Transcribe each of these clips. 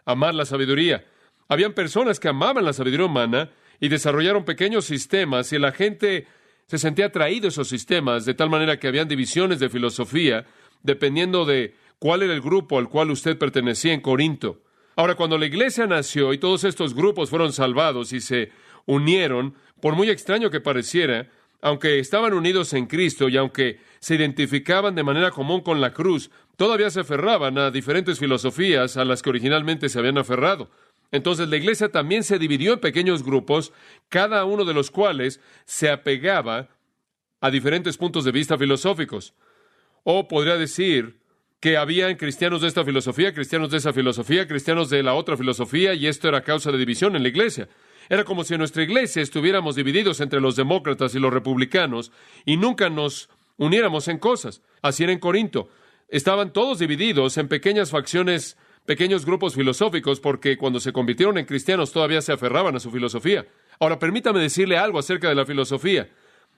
amar la sabiduría. Habían personas que amaban la sabiduría humana y desarrollaron pequeños sistemas, y la gente se sentía atraído a esos sistemas, de tal manera que habían divisiones de filosofía, dependiendo de cuál era el grupo al cual usted pertenecía en Corinto. Ahora, cuando la iglesia nació y todos estos grupos fueron salvados y se unieron, por muy extraño que pareciera, aunque estaban unidos en Cristo y aunque se identificaban de manera común con la cruz, todavía se aferraban a diferentes filosofías a las que originalmente se habían aferrado. Entonces la iglesia también se dividió en pequeños grupos, cada uno de los cuales se apegaba a diferentes puntos de vista filosóficos. O podría decir que habían cristianos de esta filosofía, cristianos de esa filosofía, cristianos de la otra filosofía, y esto era causa de división en la iglesia. Era como si en nuestra iglesia estuviéramos divididos entre los demócratas y los republicanos y nunca nos uniéramos en cosas. Así era en Corinto. Estaban todos divididos en pequeñas facciones, pequeños grupos filosóficos, porque cuando se convirtieron en cristianos todavía se aferraban a su filosofía. Ahora, permítame decirle algo acerca de la filosofía.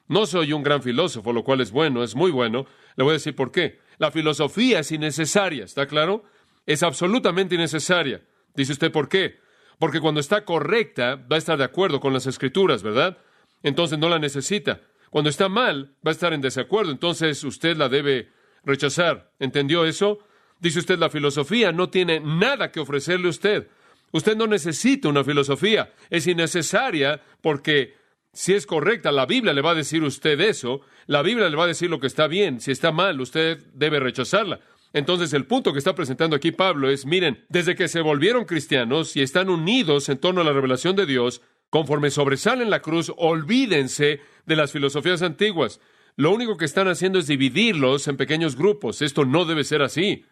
No soy un gran filósofo, lo cual es bueno, es muy bueno. Le voy a decir por qué. La filosofía es innecesaria, ¿está claro? Es absolutamente innecesaria. Dice usted, ¿por qué? Porque cuando está correcta, va a estar de acuerdo con las Escrituras, ¿verdad? Entonces no la necesita. Cuando está mal, va a estar en desacuerdo. Entonces usted la debe rechazar. ¿Entendió eso? Dice usted, la filosofía no tiene nada que ofrecerle a usted. Usted no necesita una filosofía. Es innecesaria porque si es correcta, la Biblia le va a decir a usted eso. La Biblia le va a decir lo que está bien. Si está mal, usted debe rechazarla. Entonces, el punto que está presentando aquí Pablo es, miren, desde que se volvieron cristianos y están unidos en torno a la revelación de Dios, conforme sobresalen la cruz, olvídense de las filosofías antiguas. Lo único que están haciendo es dividirlos en pequeños grupos. Esto no debe ser así.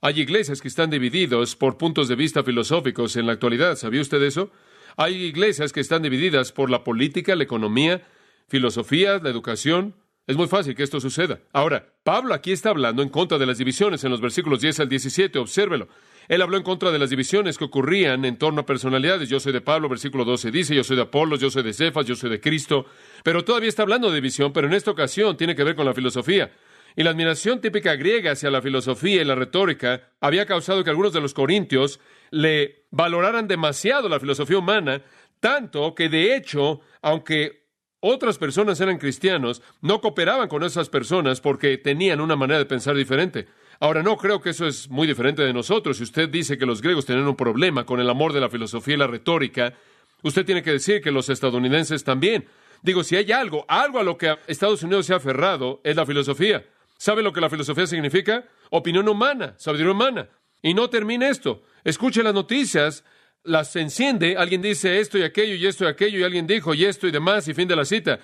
Hay iglesias que están divididos por puntos de vista filosóficos en la actualidad. ¿Sabía usted eso? Hay iglesias que están divididas por la política, la economía, filosofía, la educación. Es muy fácil que esto suceda. Ahora, Pablo aquí está hablando en contra de las divisiones en los versículos 10 al 17. Obsérvelo. Él habló en contra de las divisiones que ocurrían en torno a personalidades. Yo soy de Pablo, versículo 12 dice, yo soy de Apolos, yo soy de Cefas, yo soy de Cristo. Pero todavía está hablando de división, pero en esta ocasión tiene que ver con la filosofía. Y la admiración típica griega hacia la filosofía y la retórica había causado que algunos de los corintios le valoraran demasiado la filosofía humana, tanto que de hecho, aunque otras personas eran cristianos, no cooperaban con esas personas porque tenían una manera de pensar diferente. Ahora, no creo que eso es muy diferente de nosotros. Si usted dice que los griegos tenían un problema con el amor de la filosofía y la retórica, usted tiene que decir que los estadounidenses también. Digo, si hay algo a lo que Estados Unidos se ha aferrado, es la filosofía. ¿Sabe lo que la filosofía significa? Opinión humana, sabiduría humana. Y no termine esto. Escuche las noticias, las enciende, alguien dice esto y aquello, y alguien dijo y esto y demás, y fin de la cita.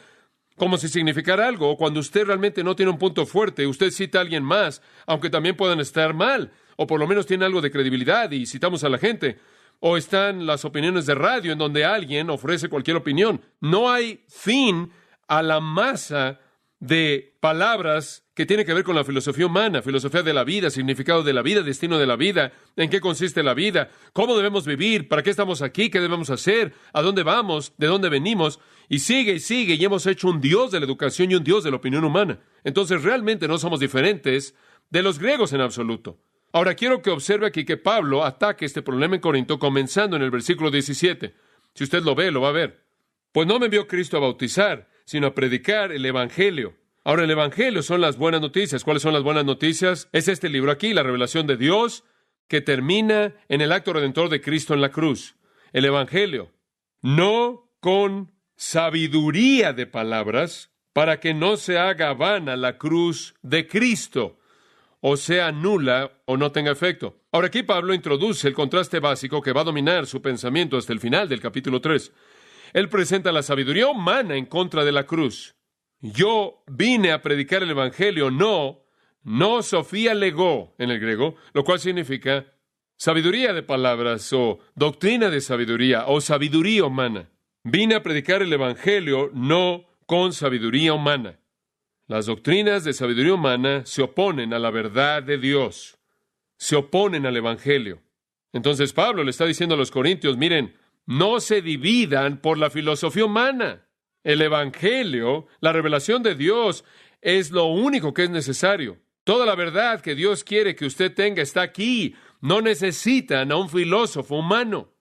Como si significara algo. O cuando usted realmente no tiene un punto fuerte, usted cita a alguien más, aunque también puedan estar mal, o por lo menos tiene algo de credibilidad y citamos a la gente. O están las opiniones de radio, en donde alguien ofrece cualquier opinión. No hay fin a la masa de palabras que tiene que ver con la filosofía humana, filosofía de la vida, significado de la vida, destino de la vida, en qué consiste la vida, cómo debemos vivir, para qué estamos aquí, qué debemos hacer, a dónde vamos, de dónde venimos, y sigue, y hemos hecho un Dios de la educación y un Dios de la opinión humana. Entonces, realmente no somos diferentes de los griegos en absoluto. Ahora, quiero que observe aquí que Pablo ataca este problema en Corinto, comenzando en el versículo 17. Si usted lo ve, lo va a ver. Pues no me envió Cristo a bautizar, sino a predicar el Evangelio. Ahora, el Evangelio son las buenas noticias. ¿Cuáles son las buenas noticias? Es este libro aquí, la revelación de Dios, que termina en el acto redentor de Cristo en la cruz. El Evangelio. No con sabiduría de palabras, para que no se haga vana la cruz de Cristo, o sea nula o no tenga efecto. Ahora, aquí Pablo introduce el contraste básico que va a dominar su pensamiento hasta el final del capítulo 3. Él presenta la sabiduría humana en contra de la cruz. Yo vine a predicar el Evangelio, no Sofía legó en el griego, lo cual significa sabiduría de palabras o doctrina de sabiduría o sabiduría humana. Vine a predicar el Evangelio, no con sabiduría humana. Las doctrinas de sabiduría humana se oponen a la verdad de Dios, se oponen al Evangelio. Entonces Pablo le está diciendo a los corintios, miren, no se dividan por la filosofía humana. El Evangelio, la revelación de Dios, es lo único que es necesario. Toda la verdad que Dios quiere que usted tenga está aquí. No necesitan a un filósofo humano.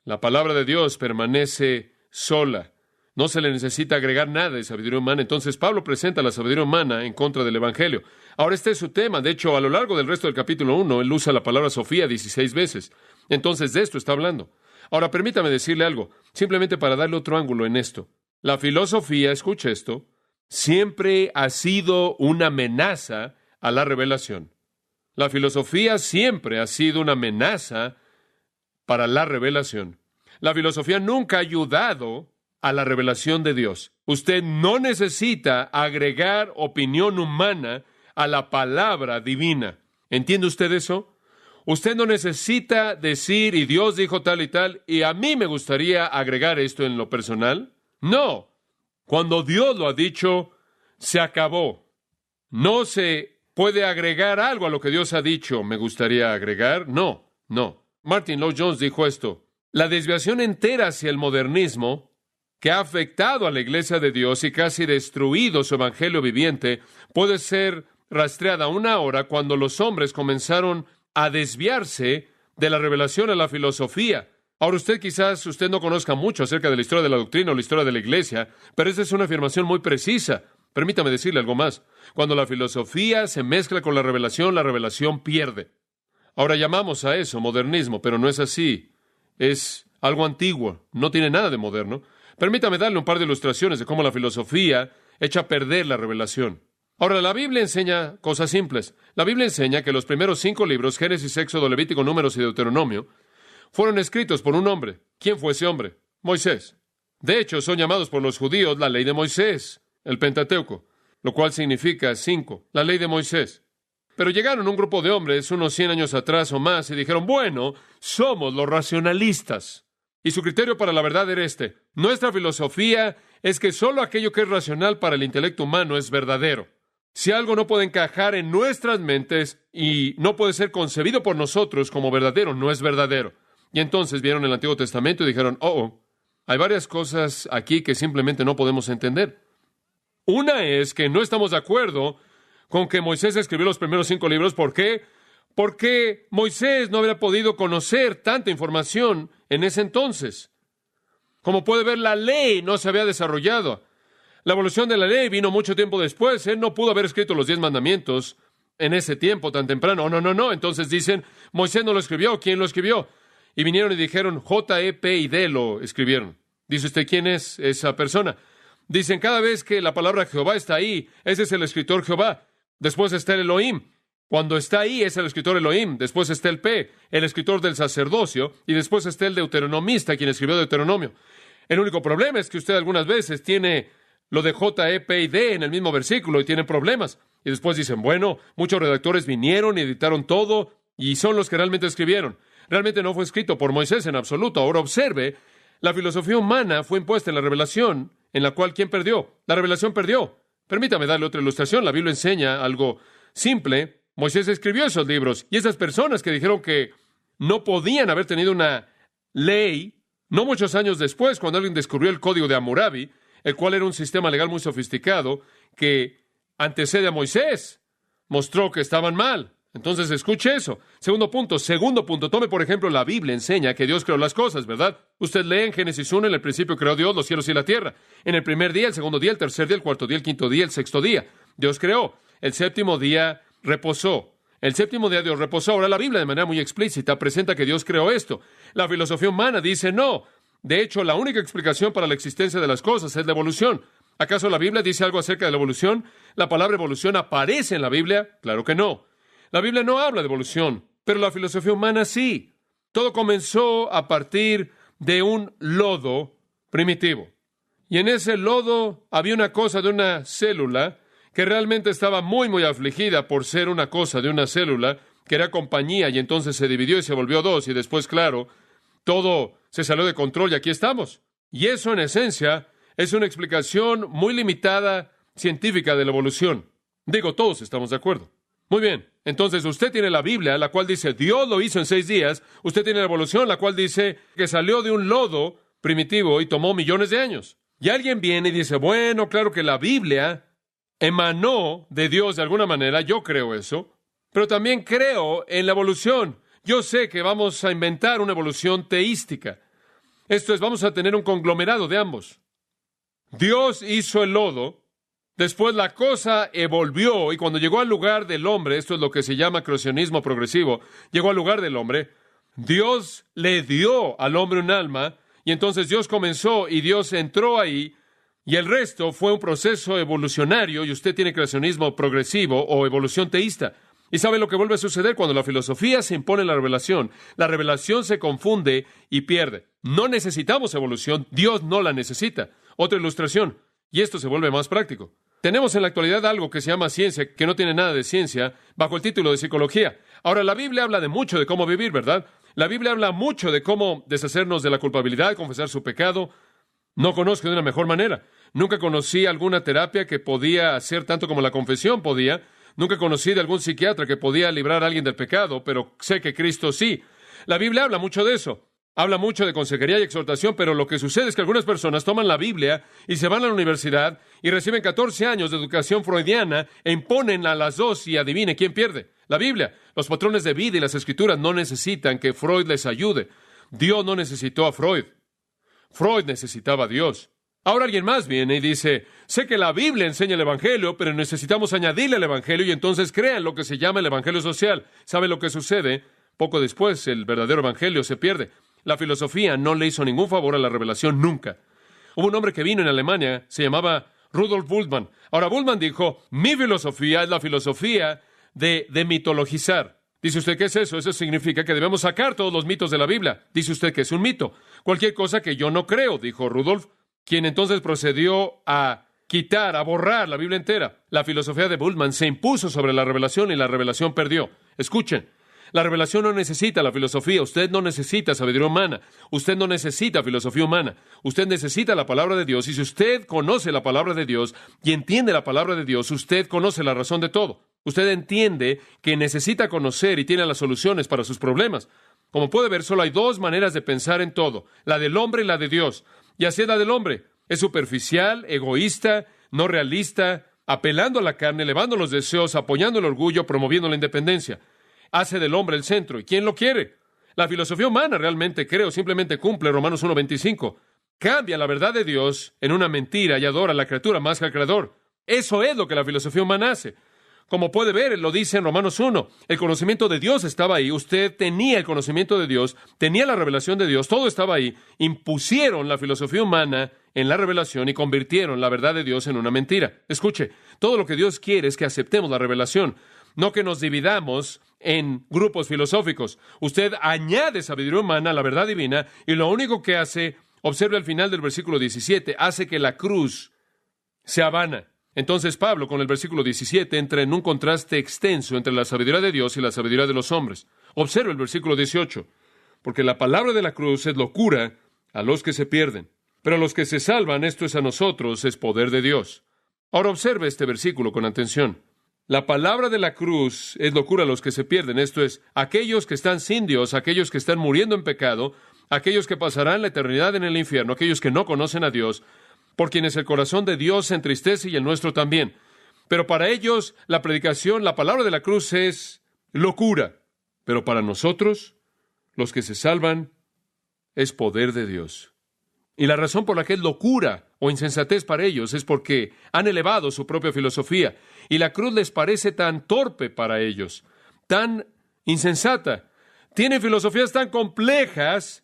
La palabra de Dios permanece sola. No se le necesita agregar nada de sabiduría humana. Entonces Pablo presenta la sabiduría humana en contra del Evangelio. Ahora este es su tema. De hecho, a lo largo del resto del capítulo 1, él usa la palabra Sofía 16 veces. Entonces de esto está hablando. Ahora permítame decirle algo, simplemente para darle otro ángulo en esto. La filosofía, escuche esto, siempre ha sido una amenaza a la revelación. La filosofía siempre ha sido una amenaza para la revelación. La filosofía nunca ha ayudado a la revelación de Dios. Usted no necesita agregar opinión humana a la palabra divina. ¿Entiende usted eso? Usted no necesita decir, y Dios dijo tal y tal, y a mí me gustaría agregar esto en lo personal. No. Cuando Dios lo ha dicho, se acabó. No se puede agregar algo a lo que Dios ha dicho. ¿Me gustaría agregar? No. Martin Lloyd-Jones dijo esto. La desviación entera hacia el modernismo, que ha afectado a la Iglesia de Dios y casi destruido su evangelio viviente, puede ser rastreada una hora cuando los hombres comenzaron a desviarse de la revelación a la filosofía. Ahora quizás usted no conozca mucho acerca de la historia de la doctrina o la historia de la Iglesia, pero esta es una afirmación muy precisa. Permítame decirle algo más. Cuando la filosofía se mezcla con la revelación pierde. Ahora llamamos a eso modernismo, pero no es así. Es algo antiguo, no tiene nada de moderno. Permítame darle un par de ilustraciones de cómo la filosofía echa a perder la revelación. Ahora, la Biblia enseña cosas simples. La Biblia enseña que los primeros 5 libros, Génesis, Éxodo, Levítico, Números y Deuteronomio, fueron escritos por un hombre. ¿Quién fue ese hombre? Moisés. De hecho, son llamados por los judíos la ley de Moisés, el Pentateuco, lo cual significa 5, la ley de Moisés. Pero llegaron un grupo de hombres unos 100 años atrás o más y dijeron, bueno, somos los racionalistas. Y su criterio para la verdad era este. Nuestra filosofía es que solo aquello que es racional para el intelecto humano es verdadero. Si algo no puede encajar en nuestras mentes y no puede ser concebido por nosotros como verdadero, no es verdadero. Y entonces vieron el Antiguo Testamento y dijeron, hay varias cosas aquí que simplemente no podemos entender. Una es que no estamos de acuerdo con que Moisés escribió los primeros 5 libros. ¿Por qué? Porque Moisés no habría podido conocer tanta información en ese entonces. Como puede ver, la ley no se había desarrollado. La evolución de la ley vino mucho tiempo después. Él no pudo haber escrito los 10 mandamientos en ese tiempo tan temprano. No. Entonces dicen, Moisés no lo escribió. ¿Quién lo escribió? Y vinieron y dijeron, J, E, P y D lo escribieron. Dice usted, ¿quién es esa persona? Dicen, cada vez que la palabra Jehová está ahí, ese es el escritor Jehová. Después está el Elohim. Cuando está ahí es el escritor Elohim. Después está el P, el escritor del sacerdocio. Y después está el deuteronomista, quien escribió Deuteronomio. El único problema es que usted algunas veces tiene lo de J, E, P y D en el mismo versículo y tiene problemas. Y después dicen, bueno, muchos redactores vinieron y editaron todo y son los que realmente escribieron. Realmente no fue escrito por Moisés en absoluto. Ahora observe, la filosofía humana fue impuesta en la revelación, en la cual ¿quién perdió? La revelación perdió. Permítame darle otra ilustración. La Biblia enseña algo simple. Moisés escribió esos libros y esas personas que dijeron que no podían haber tenido una ley, no muchos años después, cuando alguien descubrió el Código de Hammurabi, el cual era un sistema legal muy sofisticado que antecede a Moisés, mostró que estaban mal. Entonces, escuche eso. Segundo punto, tome por ejemplo la Biblia enseña que Dios creó las cosas, ¿verdad? Usted lee en Génesis 1, en el principio creó Dios los cielos y la tierra. En el primer día, el segundo día, el tercer día, el cuarto día, el quinto día, el sexto día. Dios creó. El séptimo día reposó. El séptimo día Dios reposó. Ahora la Biblia de manera muy explícita presenta que Dios creó esto. La filosofía humana dice no. De hecho, la única explicación para la existencia de las cosas es la evolución. ¿Acaso la Biblia dice algo acerca de la evolución? ¿La palabra evolución aparece en la Biblia? Claro que no. La Biblia no habla de evolución, pero la filosofía humana sí. Todo comenzó a partir de un lodo primitivo. Y en ese lodo había una cosa de una célula que realmente estaba muy, muy afligida por ser una cosa de una célula, que era compañía, y entonces se dividió y se volvió 2, y después, claro, todo se salió de control y aquí estamos. Y eso, en esencia, es una explicación muy limitada científica de la evolución. Digo, todos estamos de acuerdo. Muy bien, entonces usted tiene la Biblia, la cual dice, Dios lo hizo en 6 días. Usted tiene la evolución, la cual dice que salió de un lodo primitivo y tomó millones de años. Y alguien viene y dice, bueno, claro que la Biblia emanó de Dios de alguna manera, yo creo eso, pero también creo en la evolución. Yo sé que vamos a inventar una evolución teística. Esto es, vamos a tener un conglomerado de ambos. Dios hizo el lodo, después la cosa evolvió y cuando llegó al lugar del hombre, esto es lo que se llama creacionismo progresivo, llegó al lugar del hombre, Dios le dio al hombre un alma y entonces Dios comenzó y Dios entró ahí y el resto fue un proceso evolucionario y usted tiene creacionismo progresivo o evolución teísta. ¿Y sabe lo que vuelve a suceder cuando la filosofía se impone en la revelación? La revelación se confunde y pierde. No necesitamos evolución, Dios no la necesita. Otra ilustración, y esto se vuelve más práctico. Tenemos en la actualidad algo que se llama ciencia, que no tiene nada de ciencia, bajo el título de psicología. Ahora, la Biblia habla de mucho de cómo vivir, ¿verdad? La Biblia habla mucho de cómo deshacernos de la culpabilidad, confesar su pecado. No conozco de una mejor manera. Nunca conocí alguna terapia que podía hacer tanto como la confesión podía. Nunca conocí de algún psiquiatra que podía librar a alguien del pecado, pero sé que Cristo sí. La Biblia habla mucho de eso. Habla mucho de consejería y exhortación, pero lo que sucede es que algunas personas toman la Biblia y se van a la universidad y reciben 14 años de educación freudiana e imponen a las dos y adivine quién pierde. La Biblia. Los patrones de vida y las Escrituras no necesitan que Freud les ayude. Dios no necesitó a Freud. Freud necesitaba a Dios. Ahora alguien más viene y dice, sé que la Biblia enseña el Evangelio, pero necesitamos añadirle al Evangelio y entonces crean lo que se llama el Evangelio social. ¿Sabe lo que sucede? Poco después, el verdadero Evangelio se pierde. La filosofía no le hizo ningún favor a la revelación nunca. Hubo un hombre que vino en Alemania, se llamaba Rudolf Bultmann. Ahora, Bultmann dijo, mi filosofía es la filosofía de mitologizar. Dice usted, ¿qué es eso? Eso significa que debemos sacar todos los mitos de la Biblia. Dice usted que es un mito. Cualquier cosa que yo no creo, dijo Rudolf, quien entonces procedió a quitar, a borrar la Biblia entera. La filosofía de Bultmann se impuso sobre la revelación y la revelación perdió. Escuchen. La revelación no necesita la filosofía. Usted no necesita sabiduría humana. Usted no necesita filosofía humana. Usted necesita la palabra de Dios. Y si usted conoce la palabra de Dios y entiende la palabra de Dios, usted conoce la razón de todo. Usted entiende que necesita conocer y tiene las soluciones para sus problemas. Como puede ver, solo hay dos maneras de pensar en todo. La del hombre y la de Dios. Y así es la del hombre. Es superficial, egoísta, no realista, apelando a la carne, elevando los deseos, apoyando el orgullo, promoviendo la independencia. Hace del hombre el centro. ¿Y quién lo quiere? La filosofía humana realmente cree o simplemente cumple Romanos 1:25. Cambia la verdad de Dios en una mentira y adora a la criatura más que al Creador. Eso es lo que la filosofía humana hace. Como puede ver, lo dice en Romanos 1. El conocimiento de Dios estaba ahí. Usted tenía el conocimiento de Dios, tenía la revelación de Dios, todo estaba ahí. Impusieron la filosofía humana en la revelación y convirtieron la verdad de Dios en una mentira. Escuche, todo lo que Dios quiere es que aceptemos la revelación, no que nos dividamos en grupos filosóficos. Usted añade sabiduría humana a la verdad divina y lo único que hace, observe al final del versículo 17, hace que la cruz sea vana. Entonces Pablo, con el versículo 17, entra en un contraste extenso entre la sabiduría de Dios y la sabiduría de los hombres. Observe el versículo 18. Porque la palabra de la cruz es locura a los que se pierden, pero a los que se salvan, esto es a nosotros, es poder de Dios. Ahora observe este versículo con atención. La palabra de la cruz es locura a los que se pierden, esto es, aquellos que están sin Dios, aquellos que están muriendo en pecado, aquellos que pasarán la eternidad en el infierno, aquellos que no conocen a Dios, por quienes el corazón de Dios se entristece y el nuestro también. Pero para ellos, la predicación, la palabra de la cruz es locura. Pero para nosotros, los que se salvan, es poder de Dios. Y la razón por la que es locura o insensatez para ellos es porque han elevado su propia filosofía. Y la cruz les parece tan torpe para ellos, tan insensata. Tienen filosofías tan complejas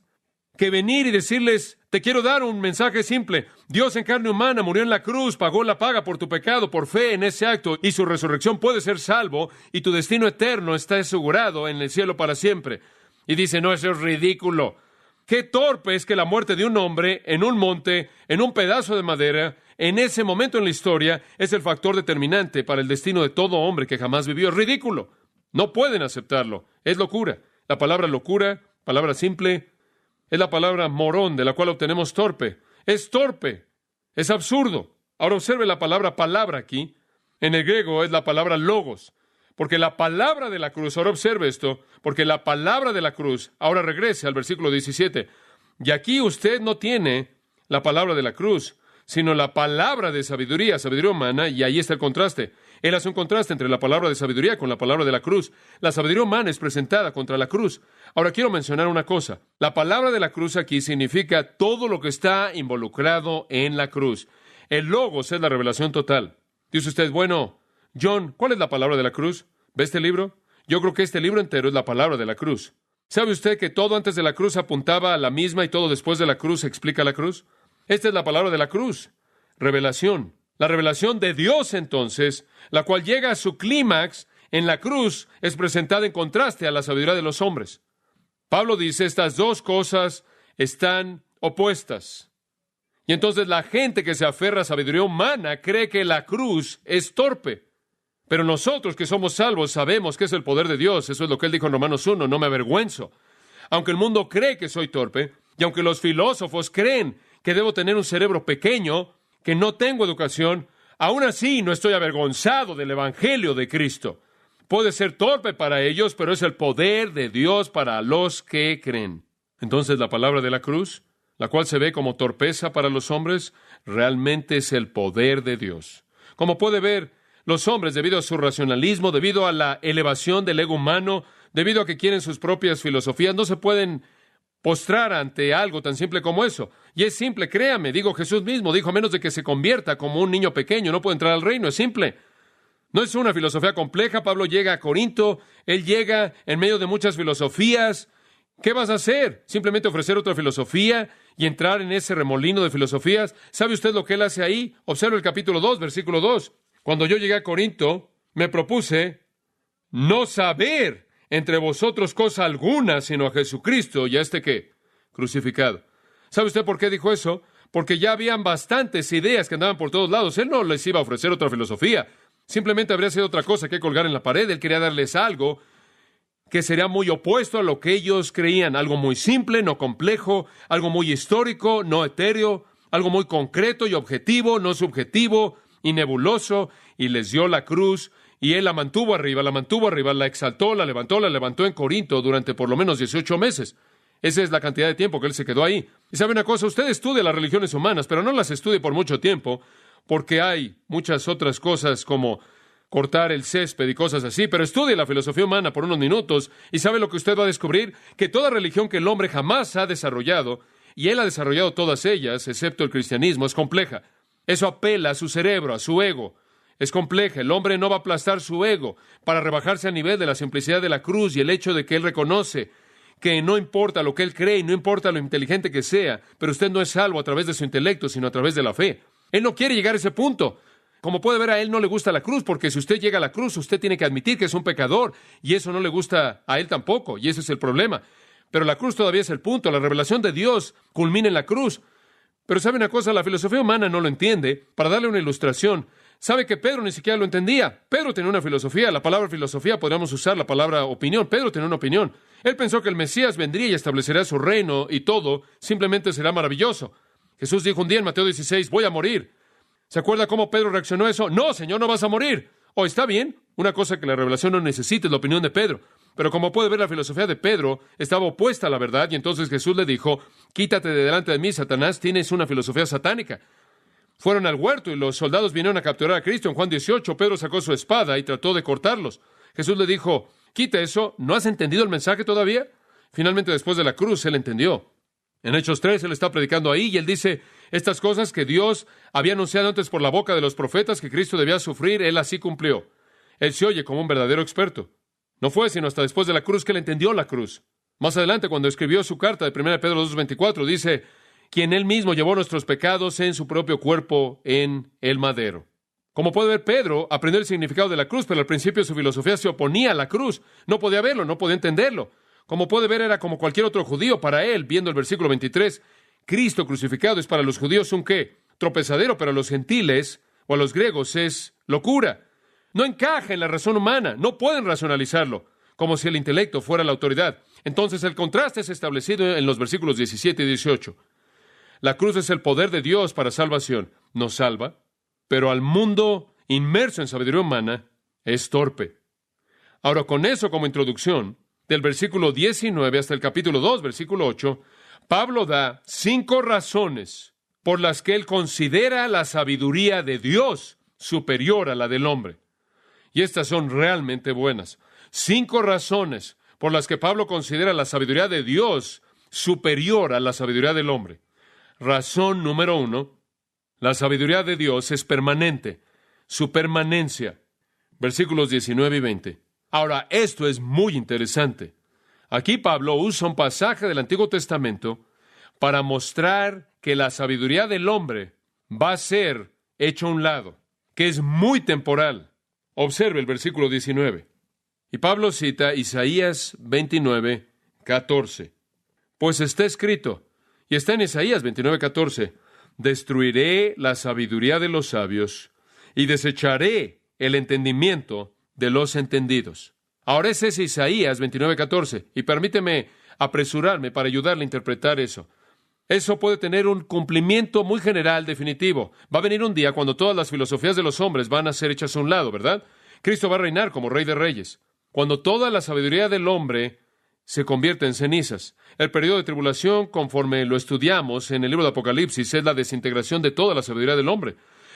que venir y decirles, te quiero dar un mensaje simple. Dios en carne humana murió en la cruz, pagó la paga por tu pecado, por fe en ese acto, y su resurrección puede ser salvo, y tu destino eterno está asegurado en el cielo para siempre. Y dice, no, eso es ridículo. Qué torpe es que la muerte de un hombre en un monte, en un pedazo de madera, en ese momento en la historia, es el factor determinante para el destino de todo hombre que jamás vivió. Es ridículo. No pueden aceptarlo. Es locura. La palabra locura, palabra simple, es la palabra morón, de la cual obtenemos torpe. Es torpe. Es absurdo. Ahora observe la palabra aquí. En el griego es la palabra logos. Porque la palabra de la cruz, ahora observe esto, porque la palabra de la cruz, ahora regrese al versículo 17. Y aquí usted no tiene la palabra de la cruz, sino la palabra de sabiduría, sabiduría humana, y ahí está el contraste. Él hace un contraste entre la palabra de sabiduría con la palabra de la cruz. La sabiduría humana es presentada contra la cruz. Ahora quiero mencionar una cosa. La palabra de la cruz aquí significa todo lo que está involucrado en la cruz. El logos es la revelación total. Dice usted, bueno, John, ¿cuál es la palabra de la cruz? ¿Ve este libro? Yo creo que este libro entero es la palabra de la cruz. ¿Sabe usted que todo antes de la cruz apuntaba a la misma y todo después de la cruz explica la cruz? Esta es la palabra de la cruz. Revelación. La revelación de Dios, entonces, la cual llega a su clímax en la cruz, es presentada en contraste a la sabiduría de los hombres. Pablo dice, estas dos cosas están opuestas. Y entonces la gente que se aferra a sabiduría humana cree que la cruz es torpe. Pero nosotros que somos salvos sabemos que es el poder de Dios. Eso es lo que él dijo en Romanos 1, no me avergüenzo. Aunque el mundo cree que soy torpe, y aunque los filósofos creen que debo tener un cerebro pequeño, que no tengo educación, aún así no estoy avergonzado del Evangelio de Cristo. Puede ser torpe para ellos, pero es el poder de Dios para los que creen. Entonces la palabra de la cruz, la cual se ve como torpeza para los hombres, realmente es el poder de Dios. Como puede ver, los hombres, debido a su racionalismo, debido a la elevación del ego humano, debido a que quieren sus propias filosofías, no se pueden postrar ante algo tan simple como eso. Y es simple, créame, digo, Jesús mismo dijo, a menos de que se convierta como un niño pequeño, no puede entrar al reino, es simple. No es una filosofía compleja. Pablo llega a Corinto, él llega en medio de muchas filosofías. ¿Qué vas a hacer? ¿Simplemente ofrecer otra filosofía y entrar en ese remolino de filosofías? ¿Sabe usted lo que él hace ahí? Observe el capítulo 2, versículo 2. Cuando yo llegué a Corinto, me propuse no saber entre vosotros cosa alguna, sino a Jesucristo y a este ¿qué? Crucificado. ¿Sabe usted por qué dijo eso? Porque ya habían bastantes ideas que andaban por todos lados. Él no les iba a ofrecer otra filosofía. Simplemente habría sido otra cosa que colgar en la pared. Él quería darles algo que sería muy opuesto a lo que ellos creían. Algo muy simple, no complejo. Algo muy histórico, no etéreo. Algo muy concreto y objetivo, no subjetivo y nebuloso. Y les dio la cruz. Y él la mantuvo arriba, la exaltó, la levantó en Corinto durante por lo menos 18 meses. Esa es la cantidad de tiempo que él se quedó ahí. Y sabe una cosa, usted estudia las religiones humanas, pero no las estudie por mucho tiempo, porque hay muchas otras cosas como cortar el césped y cosas así, pero estudie la filosofía humana por unos minutos y sabe lo que usted va a descubrir, que toda religión que el hombre jamás ha desarrollado, y él ha desarrollado todas ellas, excepto el cristianismo, es compleja. Eso apela a su cerebro, a su ego. Es compleja. El hombre no va a aplastar su ego para rebajarse a nivel de la simplicidad de la cruz y el hecho de que él reconoce que no importa lo que él cree y no importa lo inteligente que sea, pero usted no es salvo a través de su intelecto, sino a través de la fe. Él no quiere llegar a ese punto. Como puede ver, a él no le gusta la cruz, porque si usted llega a la cruz, usted tiene que admitir que es un pecador, y eso no le gusta a él tampoco, y ese es el problema. Pero la cruz todavía es el punto. La revelación de Dios culmina en la cruz. Pero ¿sabe una cosa? La filosofía humana no lo entiende. Para darle una ilustración, ¿sabe que Pedro ni siquiera lo entendía? Pedro tenía una filosofía. La palabra filosofía podríamos usar la palabra opinión. Pedro tenía una opinión. Él pensó que el Mesías vendría y establecerá su reino y todo simplemente será maravilloso. Jesús dijo un día en Mateo 16, voy a morir. ¿Se acuerda cómo Pedro reaccionó a eso? No, Señor, no vas a morir. Oh, está bien. Una cosa que la revelación no necesita es la opinión de Pedro. Pero como puede ver, la filosofía de Pedro estaba opuesta a la verdad y entonces Jesús le dijo, quítate de delante de mí, Satanás, tienes una filosofía satánica. Fueron al huerto y los soldados vinieron a capturar a Cristo. En Juan 18, Pedro sacó su espada y trató de cortarlos. Jesús le dijo, quita eso, ¿no has entendido el mensaje todavía? Finalmente, después de la cruz, él entendió. En Hechos 3, él está predicando ahí y él dice, estas cosas que Dios había anunciado antes por la boca de los profetas que Cristo debía sufrir, él así cumplió. Él se oye como un verdadero experto. No fue sino hasta después de la cruz que él entendió la cruz. Más adelante, cuando escribió su carta de 1 Pedro 2:24, dice, quien él mismo llevó nuestros pecados en su propio cuerpo en el madero. Como puede ver, Pedro aprendió el significado de la cruz, pero al principio su filosofía se oponía a la cruz. No podía verlo, no podía entenderlo. Como puede ver, era como cualquier otro judío para él, viendo el versículo 23. Cristo crucificado es para los judíos un ¿qué? Tropezadero, pero a los gentiles o a los griegos es locura. No encaja en la razón humana, no pueden racionalizarlo, como si el intelecto fuera la autoridad. Entonces el contraste es establecido en los versículos 17 y 18. La cruz es el poder de Dios para salvación. Nos salva, pero al mundo inmerso en sabiduría humana es torpe. Ahora, con eso como introducción, del versículo 19 hasta el capítulo 2, versículo 8, Pablo da 5 razones por las que él considera la sabiduría de Dios superior a la del hombre. Y estas son realmente buenas. 5 razones por las que Pablo considera la sabiduría de Dios superior a la sabiduría del hombre. Razón número 1, la sabiduría de Dios es permanente. Su permanencia. Versículos 19 y 20. Ahora, esto es muy interesante. Aquí Pablo usa un pasaje del Antiguo Testamento para mostrar que la sabiduría del hombre va a ser hecha a un lado, que es muy temporal. Observe el versículo 19. Y Pablo cita Isaías 29, 14. Pues está escrito, y está en Isaías 29, 14, destruiré la sabiduría de los sabios y desecharé el entendimiento de los entendidos. Ahora ese es Isaías 29, 14, y permíteme apresurarme para ayudarle a interpretar eso. Eso puede tener un cumplimiento muy general, definitivo. Va a venir un día cuando todas las filosofías de los hombres van a ser hechas a un lado, ¿verdad? Cristo va a reinar como Rey de Reyes. Cuando toda la sabiduría del hombre se convierte en cenizas. El periodo de tribulación, conforme lo estudiamos en el libro de Apocalipsis, es la desintegración de toda la sabiduría del hombre.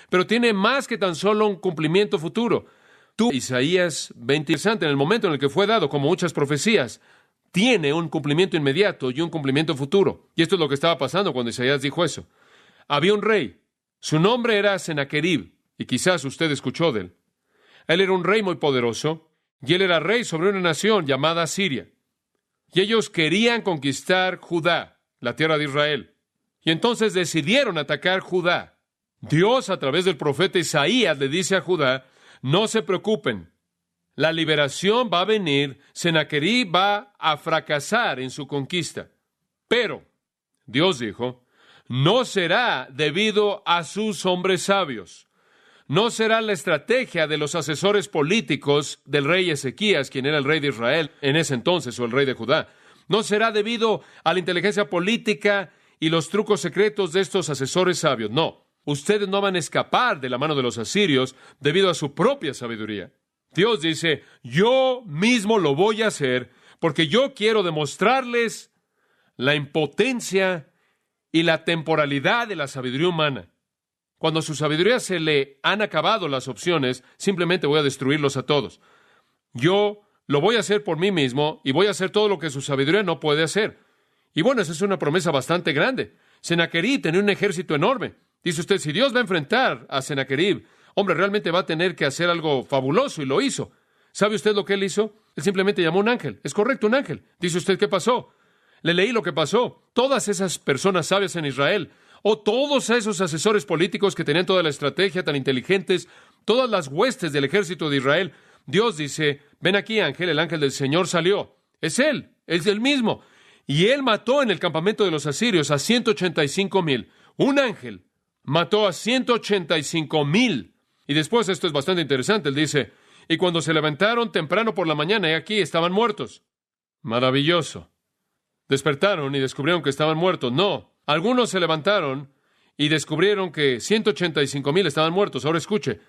Pero tiene más que tan solo un cumplimiento futuro. Isaías 20, en el momento en el que fue dado, como muchas profecías, tiene un cumplimiento inmediato y un cumplimiento futuro. Y esto es lo que estaba pasando cuando Isaías dijo eso. Había un rey. Su nombre era Sennacherib, y quizás usted escuchó de él. Él era un rey muy poderoso, y él era rey sobre una nación llamada Siria. Y ellos querían conquistar Judá, la tierra de Israel. Y entonces decidieron atacar Judá. Dios, a través del profeta Isaías, le dice a Judá, no se preocupen, la liberación va a venir, Sennacherib va a fracasar en su conquista. Pero, Dios dijo, no será debido a sus hombres sabios. No será la estrategia de los asesores políticos del rey Ezequías, quien era el rey de Israel en ese entonces, o el rey de Judá. No será debido a la inteligencia política y los trucos secretos de estos asesores sabios. No, ustedes no van a escapar de la mano de los asirios debido a su propia sabiduría. Dios dice, yo mismo lo voy a hacer porque yo quiero demostrarles la impotencia y la temporalidad de la sabiduría humana. Cuando a su sabiduría se le han acabado las opciones, simplemente voy a destruirlos a todos. Yo lo voy a hacer por mí mismo y voy a hacer todo lo que su sabiduría no puede hacer. Y bueno, esa es una promesa bastante grande. Sennacherib tenía un ejército enorme. Dice usted, si Dios va a enfrentar a Sennacherib, hombre, realmente va a tener que hacer algo fabuloso, y lo hizo. ¿Sabe usted lo que él hizo? Él simplemente llamó a un ángel. Es correcto, un ángel. Dice usted, ¿qué pasó? Le leí lo que pasó. Todas esas personas sabias en Israel, o todos esos asesores políticos que tenían toda la estrategia tan inteligentes, todas las huestes del ejército de Israel, Dios dice, ven aquí, ángel, el ángel del Señor salió. Es él, es él mismo. Y él mató en el campamento de los asirios a 185,000. Un ángel mató a 185,000. Y después, esto es bastante interesante, él dice, y cuando se levantaron temprano por la mañana, y aquí estaban muertos. Maravilloso. Despertaron y descubrieron que estaban muertos. No, algunos se levantaron y descubrieron que 185,000 estaban muertos. Ahora escuche,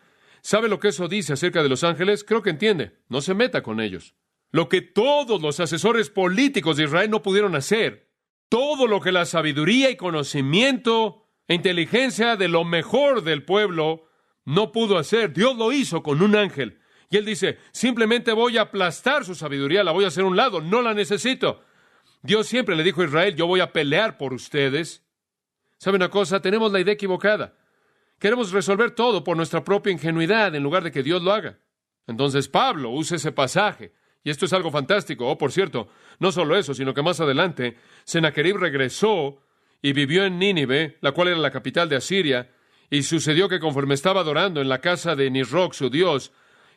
¿sabe lo que eso dice acerca de los ángeles? Creo que entiende. No se meta con ellos. Lo que todos los asesores políticos de Israel no pudieron hacer, todo lo que la sabiduría y conocimiento e inteligencia de lo mejor del pueblo no pudo hacer, Dios lo hizo con un ángel. Y él dice, simplemente voy a aplastar su sabiduría, la voy a hacer a un lado, no la necesito. Dios siempre le dijo a Israel, yo voy a pelear por ustedes. ¿Sabe una cosa? Tenemos la idea equivocada. Queremos resolver todo por nuestra propia ingenuidad en lugar de que Dios lo haga. Entonces Pablo usa ese pasaje. Y esto es algo fantástico. Oh, por cierto, no solo eso, sino que más adelante, Sennacherib regresó y vivió en Nínive, la cual era la capital de Asiria, y sucedió que conforme estaba adorando en la casa de Nisroch, su dios,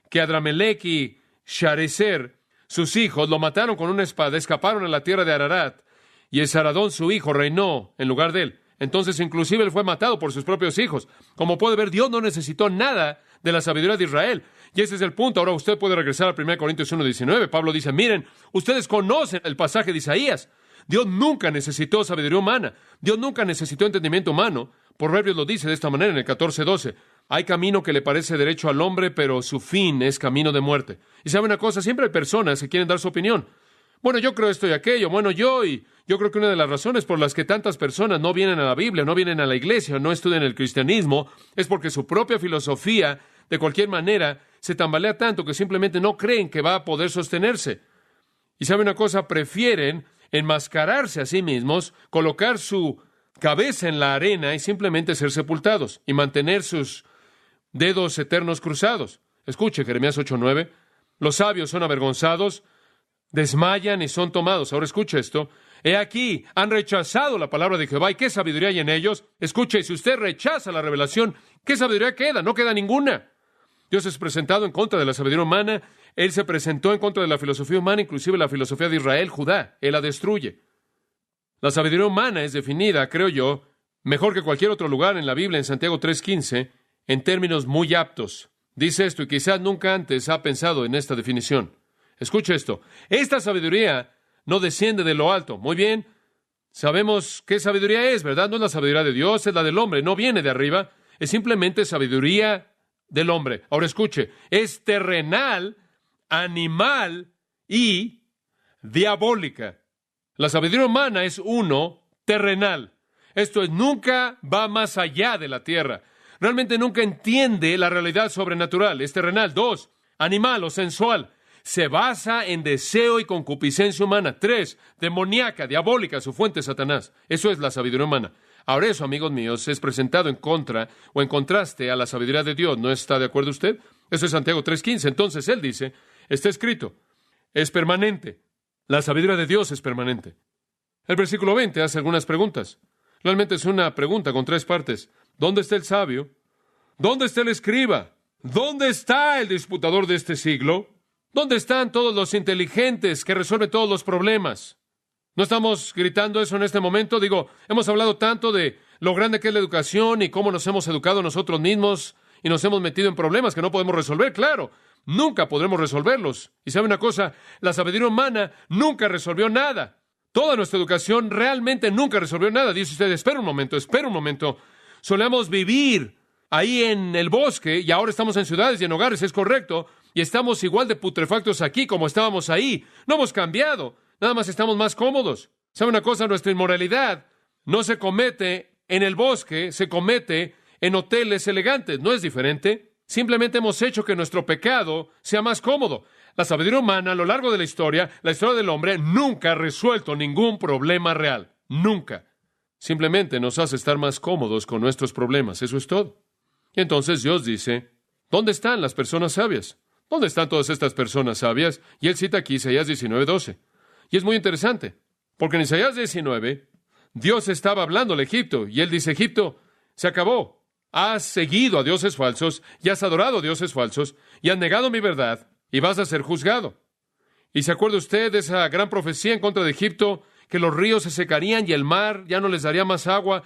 que Adramelech y Sharezer, sus hijos, lo mataron con una espada, escaparon a la tierra de Ararat, y Esaradón, su hijo, reinó en lugar de él. Entonces, inclusive, él fue matado por sus propios hijos. Como puede ver, Dios no necesitó nada de la sabiduría de Israel. Y ese es el punto. Ahora usted puede regresar a 1 Corintios 1:19. Pablo dice, miren, ustedes conocen el pasaje de Isaías. Dios nunca necesitó sabiduría humana. Dios nunca necesitó entendimiento humano. Proverbios lo dice de esta manera en el 14:12. Hay camino que le parece derecho al hombre, pero su fin es camino de muerte. Y sabe una cosa, siempre hay personas que quieren dar su opinión. Bueno, yo creo esto y aquello. Bueno, y yo creo que una de las razones por las que tantas personas no vienen a la Biblia, no vienen a la iglesia, no estudian el cristianismo, es porque su propia filosofía, de cualquier manera, se tambalea tanto que simplemente no creen que va a poder sostenerse. Y sabe una cosa, prefieren enmascararse a sí mismos, colocar su cabeza en la arena y simplemente ser sepultados y mantener sus dedos eternos cruzados. Escuche, Jeremías 8:9. Los sabios son avergonzados, desmayan y son tomados. Ahora escuche esto. He aquí, han rechazado la palabra de Jehová. ¿Y qué sabiduría hay en ellos? Escuche, si usted rechaza la revelación, ¿qué sabiduría queda? No queda ninguna. Dios es presentado en contra de la sabiduría humana. Él se presentó en contra de la filosofía humana, inclusive la filosofía de Israel, Judá. Él la destruye. La sabiduría humana es definida, creo yo, mejor que cualquier otro lugar en la Biblia, en Santiago 3:15, en términos muy aptos. Dice esto, y quizás nunca antes ha pensado en esta definición. Escuche esto. Esta sabiduría no desciende de lo alto. Muy bien. Sabemos qué sabiduría es, ¿verdad? No es la sabiduría de Dios, es la del hombre. No viene de arriba. Es simplemente sabiduría del hombre. Ahora escuche. Es terrenal, animal y diabólica. La sabiduría humana es terrenal. Esto es, nunca va más allá de la tierra. Realmente nunca entiende la realidad sobrenatural. Es terrenal. 2, animal o sensual. Se basa en deseo y concupiscencia humana. 3, demoníaca, diabólica, su fuente es Satanás. Eso es la sabiduría humana. Ahora eso, amigos míos, es presentado en contra o en contraste a la sabiduría de Dios. ¿No está de acuerdo usted? Eso es Santiago 3:15. Entonces él dice, está escrito, es permanente. La sabiduría de Dios es permanente. El versículo 20 hace algunas preguntas. Realmente es una pregunta con 3 partes. ¿Dónde está el sabio? ¿Dónde está el escriba? ¿Dónde está el disputador de este siglo? ¿Dónde están todos los inteligentes que resuelven todos los problemas? ¿No estamos gritando eso en este momento? Digo, hemos hablado tanto de lo grande que es la educación y cómo nos hemos educado nosotros mismos y nos hemos metido en problemas que no podemos resolver. Claro, nunca podremos resolverlos. Y sabe una cosa, la sabiduría humana nunca resolvió nada. Toda nuestra educación realmente nunca resolvió nada. Dice usted, espera un momento. Solemos vivir ahí en el bosque y ahora estamos en ciudades y en hogares, es correcto, y estamos igual de putrefactos aquí como estábamos ahí. No hemos cambiado, nada más estamos más cómodos. ¿Sabe una cosa? Nuestra inmoralidad no se comete en el bosque, se comete en hoteles elegantes. No es diferente. Simplemente hemos hecho que nuestro pecado sea más cómodo. La sabiduría humana a lo largo de la historia del hombre, nunca ha resuelto ningún problema real. Nunca. Simplemente nos hace estar más cómodos con nuestros problemas. Eso es todo. Y entonces Dios dice, ¿dónde están las personas sabias? ¿Dónde están todas estas personas sabias? Y él cita aquí Isaías 19:12. Y es muy interesante, porque en Isaías 19, Dios estaba hablando al Egipto, y él dice, Egipto, se acabó. Has seguido a dioses falsos, y has adorado a dioses falsos, y has negado mi verdad, y vas a ser juzgado. ¿Y se acuerda usted de esa gran profecía en contra de Egipto, que los ríos se secarían y el mar ya no les daría más agua?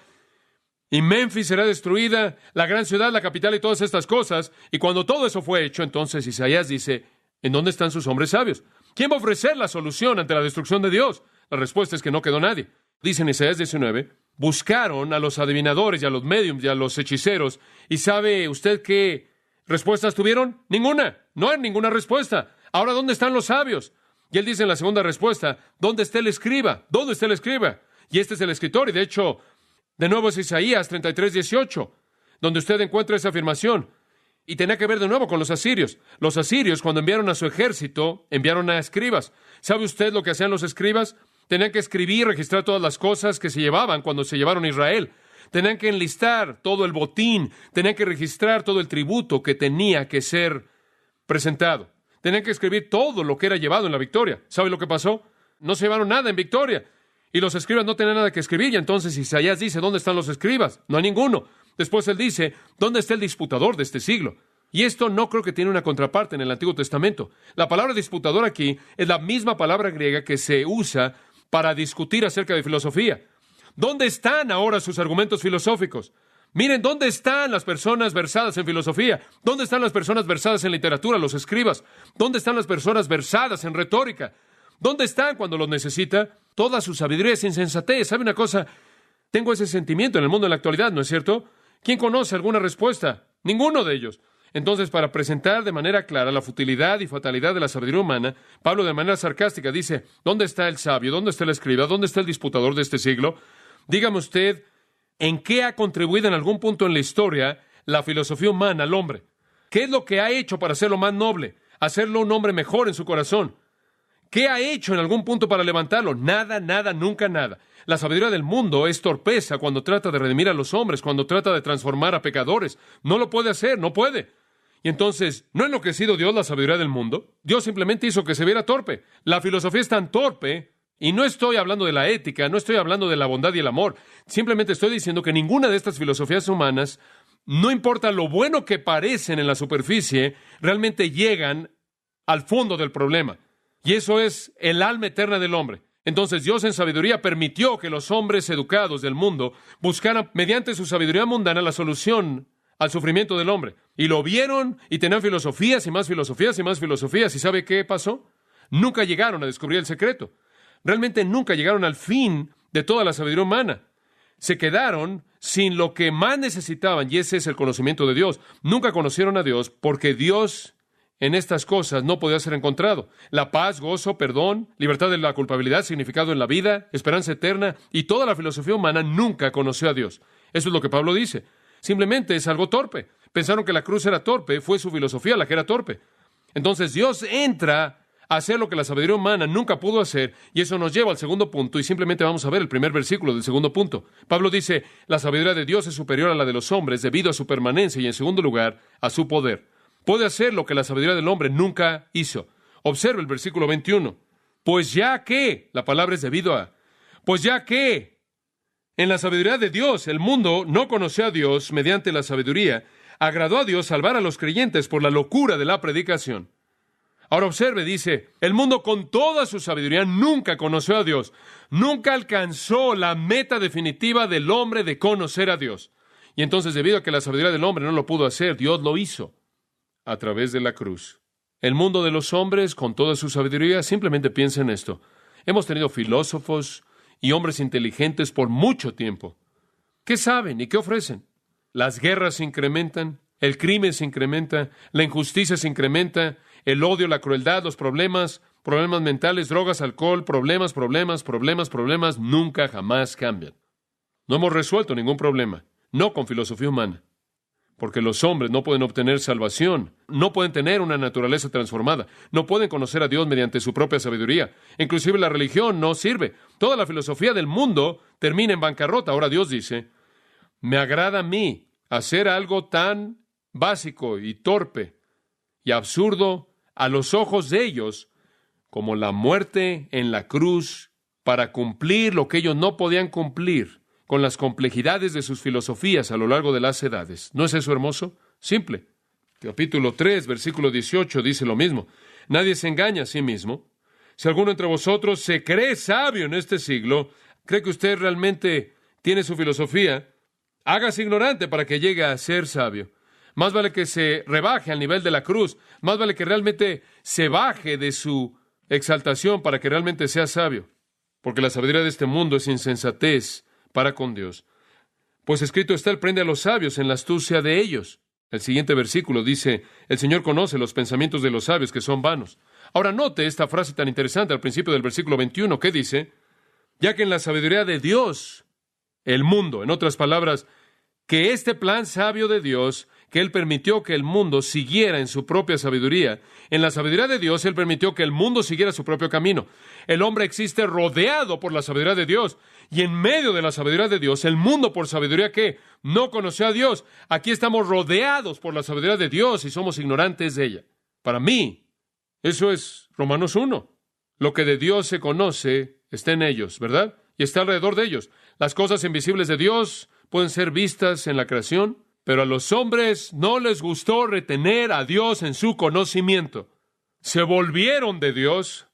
Y Memphis será destruida, la gran ciudad, la capital y todas estas cosas. Y cuando todo eso fue hecho, entonces Isaías dice, ¿en dónde están sus hombres sabios? ¿Quién va a ofrecer la solución ante la destrucción de Dios? La respuesta es que no quedó nadie. Dice en Isaías 19, buscaron a los adivinadores y a los médiums y a los hechiceros. ¿Y sabe usted qué respuestas tuvieron? Ninguna. No hay ninguna respuesta. Ahora, ¿dónde están los sabios? Y él dice en la segunda respuesta, ¿dónde está el escriba? ¿Dónde está el escriba? Y este es el escritor, y de hecho, de nuevo es Isaías 33:18, donde usted encuentra esa afirmación. Y tenía que ver de nuevo con los asirios. Los asirios, cuando enviaron a su ejército, enviaron a escribas. ¿Sabe usted lo que hacían los escribas? Tenían que escribir, registrar todas las cosas que se llevaban cuando se llevaron a Israel. Tenían que enlistar todo el botín. Tenían que registrar todo el tributo que tenía que ser presentado. Tenían que escribir todo lo que era llevado en la victoria. ¿Sabe lo que pasó? No se llevaron nada en victoria. Y los escribas no tenían nada que escribir. Y entonces Isaías dice, ¿dónde están los escribas? No hay ninguno. Después él dice, ¿dónde está el disputador de este siglo? Y esto no creo que tiene una contraparte en el Antiguo Testamento. La palabra disputador aquí es la misma palabra griega que se usa para discutir acerca de filosofía. ¿Dónde están ahora sus argumentos filosóficos? Miren, ¿dónde están las personas versadas en filosofía? ¿Dónde están las personas versadas en literatura, los escribas? ¿Dónde están las personas versadas en retórica? ¿Dónde están cuando los necesita? Toda su sabiduría es insensatez. ¿Sabe una cosa? Tengo ese sentimiento en el mundo de la actualidad, ¿no es cierto? ¿Quién conoce alguna respuesta? Ninguno de ellos. Entonces, para presentar de manera clara la futilidad y fatalidad de la sabiduría humana, Pablo de manera sarcástica dice, ¿dónde está el sabio? ¿Dónde está el escriba? ¿Dónde está el disputador de este siglo? Dígame usted, ¿en qué ha contribuido en algún punto en la historia la filosofía humana al hombre? ¿Qué es lo que ha hecho para hacerlo más noble? Hacerlo un hombre mejor en su corazón. ¿Qué ha hecho en algún punto para levantarlo? Nada, nada, nunca nada. La sabiduría del mundo es torpeza cuando trata de redimir a los hombres, cuando trata de transformar a pecadores. No lo puede hacer, no puede. Y entonces, ¿no ha enloquecido Dios la sabiduría del mundo? Dios simplemente hizo que se viera torpe. La filosofía es tan torpe, y no estoy hablando de la ética, no estoy hablando de la bondad y el amor. Simplemente estoy diciendo que ninguna de estas filosofías humanas, no importa lo bueno que parecen en la superficie, realmente llegan al fondo del problema. Y eso es el alma eterna del hombre. Entonces Dios en sabiduría permitió que los hombres educados del mundo buscaran mediante su sabiduría mundana la solución al sufrimiento del hombre. Y lo vieron y tenían filosofías y más filosofías y más filosofías. ¿Y sabe qué pasó? Nunca llegaron a descubrir el secreto. Realmente nunca llegaron al fin de toda la sabiduría humana. Se quedaron sin lo que más necesitaban, y ese es el conocimiento de Dios. Nunca conocieron a Dios porque Dios en estas cosas no podía ser encontrado. La paz, gozo, perdón, libertad de la culpabilidad, significado en la vida, esperanza eterna, y toda la filosofía humana nunca conoció a Dios. Eso es lo que Pablo dice. Simplemente es algo torpe. Pensaron que la cruz era torpe, fue su filosofía la que era torpe. Entonces Dios entra a hacer lo que la sabiduría humana nunca pudo hacer, y eso nos lleva al segundo punto, y simplemente vamos a ver el primer versículo del segundo punto. Pablo dice, la sabiduría de Dios es superior a la de los hombres debido a su permanencia y, en segundo lugar, a su poder. Puede hacer lo que la sabiduría del hombre nunca hizo. Observe el versículo 21. Pues ya que, la palabra es debido a, pues ya que en la sabiduría de Dios el mundo no conoció a Dios mediante la sabiduría, agradó a Dios salvar a los creyentes por la locura de la predicación. Ahora observe, dice, el mundo con toda su sabiduría nunca conoció a Dios, nunca alcanzó la meta definitiva del hombre de conocer a Dios. Y entonces, debido a que la sabiduría del hombre no lo pudo hacer, Dios lo hizo a través de la cruz. El mundo de los hombres, con toda su sabiduría, simplemente piensa en esto. Hemos tenido filósofos y hombres inteligentes por mucho tiempo. ¿Qué saben y qué ofrecen? Las guerras se incrementan, el crimen se incrementa, la injusticia se incrementa, el odio, la crueldad, los problemas mentales, drogas, alcohol, problemas, nunca jamás cambian. No hemos resuelto ningún problema, no con filosofía humana. Porque los hombres no pueden obtener salvación, no pueden tener una naturaleza transformada, no pueden conocer a Dios mediante su propia sabiduría. Inclusive la religión no sirve. Toda la filosofía del mundo termina en bancarrota. Ahora Dios dice, me agrada a mí hacer algo tan básico y torpe y absurdo a los ojos de ellos como la muerte en la cruz para cumplir lo que ellos no podían cumplir con las complejidades de sus filosofías a lo largo de las edades. ¿No es eso hermoso? Simple. Capítulo 3, versículo 18 dice lo mismo. Nadie se engaña a sí mismo. Si alguno entre vosotros se cree sabio en este siglo, cree que usted realmente tiene su filosofía, hágase ignorante para que llegue a ser sabio. Más vale que se rebaje al nivel de la cruz, más vale que realmente se baje de su exaltación para que realmente sea sabio. Porque la sabiduría de este mundo es insensatez para con Dios. Pues escrito está, Él prende a los sabios en la astucia de ellos. El siguiente versículo dice, el Señor conoce los pensamientos de los sabios que son vanos. Ahora note esta frase tan interesante al principio del versículo 21, que dice, ya que en la sabiduría de Dios, el mundo, en otras palabras, que este plan sabio de Dios, que Él permitió que el mundo siguiera en su propia sabiduría, en la sabiduría de Dios, Él permitió que el mundo siguiera su propio camino. El hombre existe rodeado por la sabiduría de Dios, y en medio de la sabiduría de Dios, el mundo por sabiduría que no conoció a Dios. Aquí estamos rodeados por la sabiduría de Dios y somos ignorantes de ella. Para mí, eso es Romanos 1. Lo que de Dios se conoce está en ellos, ¿verdad? Y está alrededor de ellos. Las cosas invisibles de Dios pueden ser vistas en la creación, pero a los hombres no les gustó retener a Dios en su conocimiento. Se volvieron de Dios,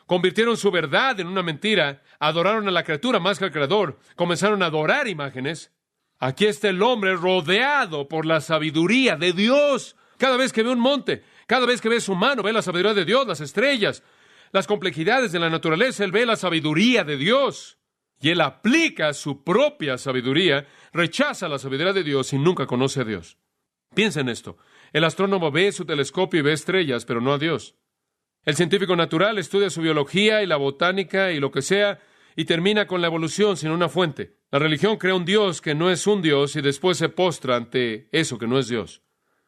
convirtieron su verdad en una mentira, adoraron a la criatura más que al Creador, comenzaron a adorar imágenes. Aquí está el hombre rodeado por la sabiduría de Dios. Cada vez que ve un monte, cada vez que ve su mano, ve la sabiduría de Dios, las estrellas, las complejidades de la naturaleza, él ve la sabiduría de Dios. Y él aplica su propia sabiduría, rechaza la sabiduría de Dios y nunca conoce a Dios. Piensa en esto. El astrónomo ve su telescopio y ve estrellas, pero no a Dios. El científico natural estudia su biología y la botánica y lo que sea, y termina con la evolución sin una fuente. La religión crea un Dios que no es un Dios y después se postra ante eso que no es Dios.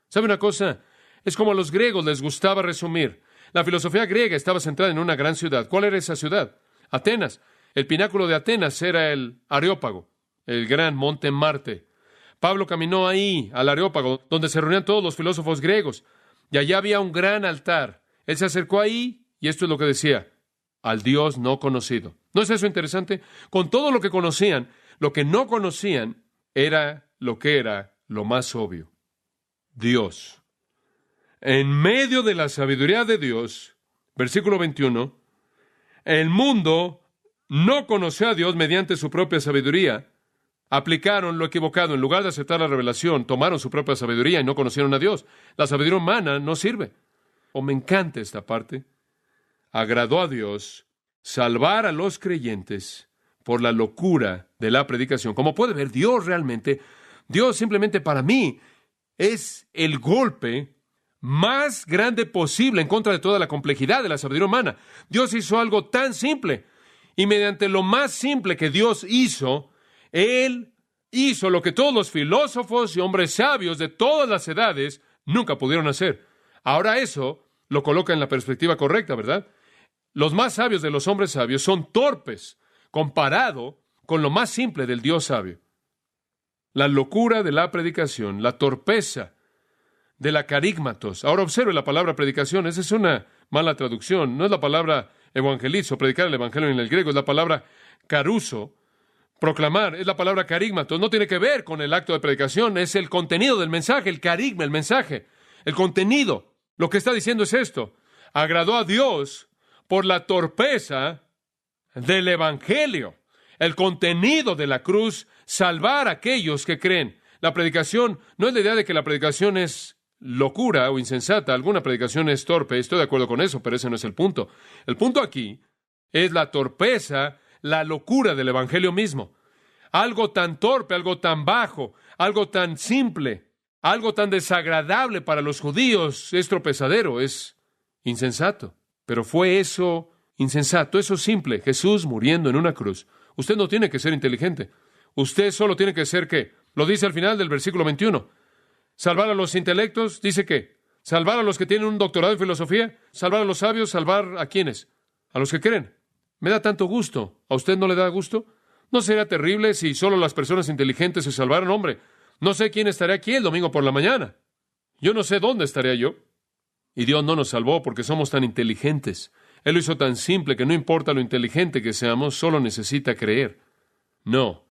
¿Sabe una cosa? Es como a los griegos les gustaba resumir. La filosofía griega estaba centrada en una gran ciudad. ¿Cuál era esa ciudad? Atenas. El pináculo de Atenas era el Areópago, el gran monte Marte. Pablo caminó ahí, al Areópago, donde se reunían todos los filósofos griegos, y allá había un gran altar. Él se acercó ahí, y esto es lo que decía: al Dios no conocido. ¿No es eso interesante? Con todo lo que conocían, lo que no conocían era lo que era lo más obvio: Dios. En medio de la sabiduría de Dios, versículo 21, el mundo no conoció a Dios mediante su propia sabiduría. Aplicaron lo equivocado. En lugar de aceptar la revelación, tomaron su propia sabiduría y no conocieron a Dios. La sabiduría humana no sirve. Me encanta esta parte. Agradó a Dios salvar a los creyentes por la locura de la predicación. Como puede ver, Dios simplemente para mí es el golpe más grande posible en contra de toda la complejidad de la sabiduría humana. Dios hizo algo tan simple, y mediante lo más simple que Dios hizo, Él hizo lo que todos los filósofos y hombres sabios de todas las edades nunca pudieron hacer. Ahora eso lo coloca en la perspectiva correcta, ¿verdad? Los más sabios de los hombres sabios son torpes comparado con lo más simple del Dios sabio. La locura de la predicación, la torpeza de la carígmatos. Ahora observe la palabra predicación. Esa es una mala traducción. No es la palabra evangelizo, predicar el evangelio en el griego. Es la palabra caruso, proclamar. Es la palabra carígmatos. No tiene que ver con el acto de predicación. Es el contenido del mensaje, el carigma, el mensaje. El contenido. Lo que está diciendo es esto: agradó a Dios por la torpeza del evangelio. El contenido de la cruz, salvar a aquellos que creen. La predicación no es la idea de que la predicación es locura o insensata. Alguna predicación es torpe, estoy de acuerdo con eso, pero ese no es el punto. El punto aquí es la torpeza, la locura del evangelio mismo. Algo tan torpe, algo tan bajo, algo tan simple, algo tan desagradable para los judíos es tropezadero, es insensato. Pero fue eso insensato, eso simple, Jesús muriendo en una cruz. Usted no tiene que ser inteligente. Usted solo tiene que ser, ¿qué? Lo dice al final del versículo 21. Salvar a los intelectos, dice que salvar a los que tienen un doctorado en filosofía, salvar a los sabios, salvar a ¿quiénes? A los que creen. Me da tanto gusto. ¿A usted no le da gusto? ¿No sería terrible si solo las personas inteligentes se salvaran? Hombre, no sé quién estaría aquí el domingo por la mañana. Yo no sé dónde estaría yo. Y Dios no nos salvó porque somos tan inteligentes. Él lo hizo tan simple que no importa lo inteligente que seamos, solo necesita creer. No.